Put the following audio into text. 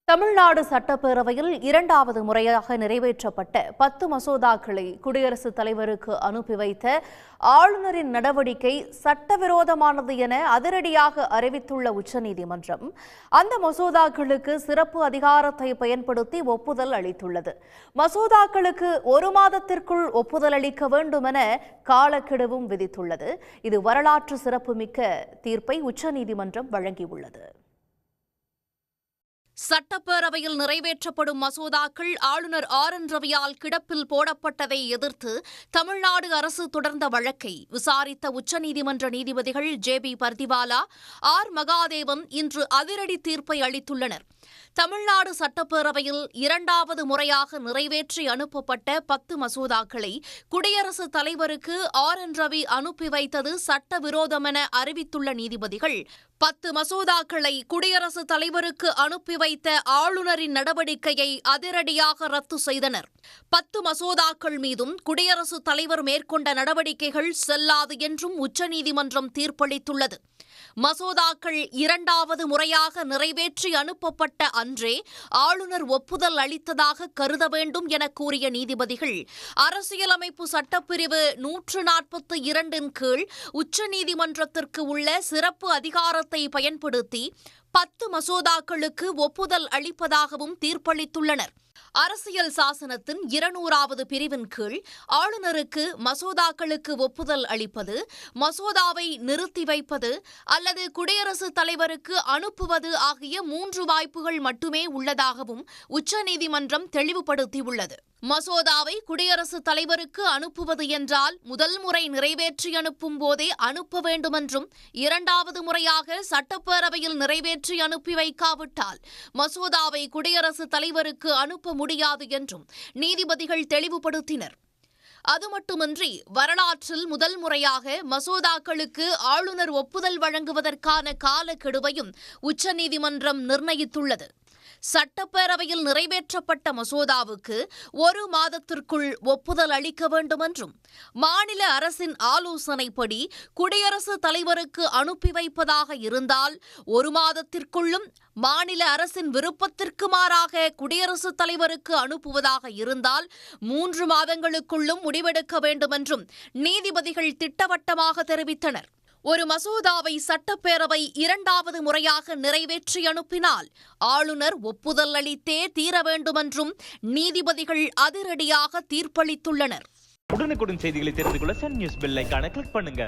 தமிழ்நாடு சட்டப்பேரவையில் இரண்டாவது முறையாக நிறைவேற்றப்பட்ட 10 மசோதாக்களை குடியரசுத் தலைவருக்கு அனுப்பி வைத்த ஆளுநரின் நடவடிக்கை சட்டவிரோதமானது என அதிரடியாக அறிவித்துள்ள உச்சநீதிமன்றம் அந்த மசோதாக்களுக்கு சிறப்பு அதிகாரத்தை பயன்படுத்தி ஒப்புதல் அளித்துள்ளது. மசோதாக்களுக்கு 1 மாதத்திற்குள் ஒப்புதல் அளிக்க வேண்டும் என காலக்கெடுவும் விதித்துள்ளது. இது வரலாற்று சிறப்புமிக்க தீர்ப்பை உச்சநீதிமன்றம் வழங்கியுள்ளது. சட்டப்பேரவையில் நிறைவேற்றப்படும் மசோதாக்கள் ஆளுநர் RN ரவியால் கிடப்பில் போடப்பட்டதை எதிர்த்து தமிழ்நாடு அரசு தொடர்ந்த வழக்கை விசாரித்த உச்சநீதிமன்ற நீதிபதிகள் JB பர்திவாலா, R மகாதேவன் இன்று அதிரடி தீர்ப்பை அளித்துள்ளனர். தமிழ்நாடு சட்டப்பேரவையில் இரண்டாவது முறையாக நிறைவேற்றி அனுப்பப்பட்ட 10 மசோதாக்களை குடியரசுத் தலைவருக்கு RN ரவி அனுப்பி வைத்தது சட்டவிரோதம் என அறிவித்துள்ள நீதிபதிகள் 10 மசோதாக்களை குடியரசுத் தலைவருக்கு அனுப்பி வைத்த ஆளுநரின் நடவடிக்கையை அதிரடியாக ரத்து செய்தனர். 10 மசோதாக்கள் மீதும் குடியரசுத் தலைவர் மேற்கொண்ட நடவடிக்கைகள் செல்லாது என்றும் உச்சநீதிமன்றம் தீர்ப்பளித்துள்ளது. மசோதாக்கள் இரண்டாவது முறையாக நிறைவேற்றி அனுப்பப்பட்ட அன்றே ஆளுநர் ஒப்புதல் அளித்ததாக கருத வேண்டும் என கூறிய நீதிபதிகள், அரசியலமைப்பு சட்டப்பிரிவு 142 கீழ் உச்சநீதிமன்றத்திற்கு உள்ள சிறப்பு அதிகாரத்தை பயன்படுத்தி 10 மசோதாக்களுக்கு ஒப்புதல் அளிப்பதாகவும் தீர்ப்பளித்துள்ளனர். அரசியல் சாசனத்தின் 200வது பிரிவின் கீழ் ஆளுநருக்கு மசோதாக்களுக்கு ஒப்புதல் அளிப்பது, மசோதாவை நிறுத்தி வைப்பது அல்லது குடியரசுத் தலைவருக்கு அனுப்புவது ஆகிய 3 வாய்ப்புகள் மட்டுமே உள்ளதாகவும் உச்சநீதிமன்றம் தெளிவுபடுத்தியுள்ளது. மசோதாவை குடியரசுத் தலைவருக்கு அனுப்புவது என்றால் முதல் முறை நிறைவேற்றி அனுப்பும் போதே அனுப்ப வேண்டுமென்றும், இரண்டாவது முறையாக சட்டப்பேரவையில் நிறைவேற்றி அனுப்பி வைக்காவிட்டால் மசோதாவை குடியரசுத் தலைவருக்கு அனுப்ப முடியாது என்றும் நீதிபதிகள் தெளிவுபடுத்தினர். அது மட்டுமின்றி வரலாற்றில் முதல் முறையாக மசோதாக்களுக்கு ஆளுநர் ஒப்புதல் வழங்குவதற்கான காலக்கெடுவையும் உச்சநீதிமன்றம் நிர்ணயித்துள்ளது. சட்டப்பேரவையில் நிறைவேற்றப்பட்ட மசோதாவுக்கு 1 மாதத்திற்குள் ஒப்புதல் அளிக்க வேண்டும் என்றும், மாநில அரசின் ஆலோசனைப்படி குடியரசுத் தலைவருக்கு அனுப்பி வைப்பதாக இருந்தால் 1 மாதத்திற்குள்ளும், மாநில அரசின் விருப்பத்திற்கு மாறாக குடியரசுத் தலைவருக்கு அனுப்புவதாக இருந்தால் 3 மாதங்களுக்குள்ளும் முடிவெடுக்க வேண்டும் என்றும் நீதிபதிகள் திட்டவட்டமாக தெரிவித்தனர். ஒரு மசோதாவை சட்டப்பேரவை இரண்டாவது முறையாக நிறைவேற்றி அனுப்பினால் ஆளுநர் ஒப்புதல் அளித்தே தீர வேண்டுமென்றும் நீதிபதிகள் அதிரடியாக தீர்ப்பளித்துள்ளனர். உடனுக்குடன் செய்திகளை தெரிந்து கொள்ள சன் நியூஸ் பெல் ஐகானை கிளிக் பண்ணுங்க.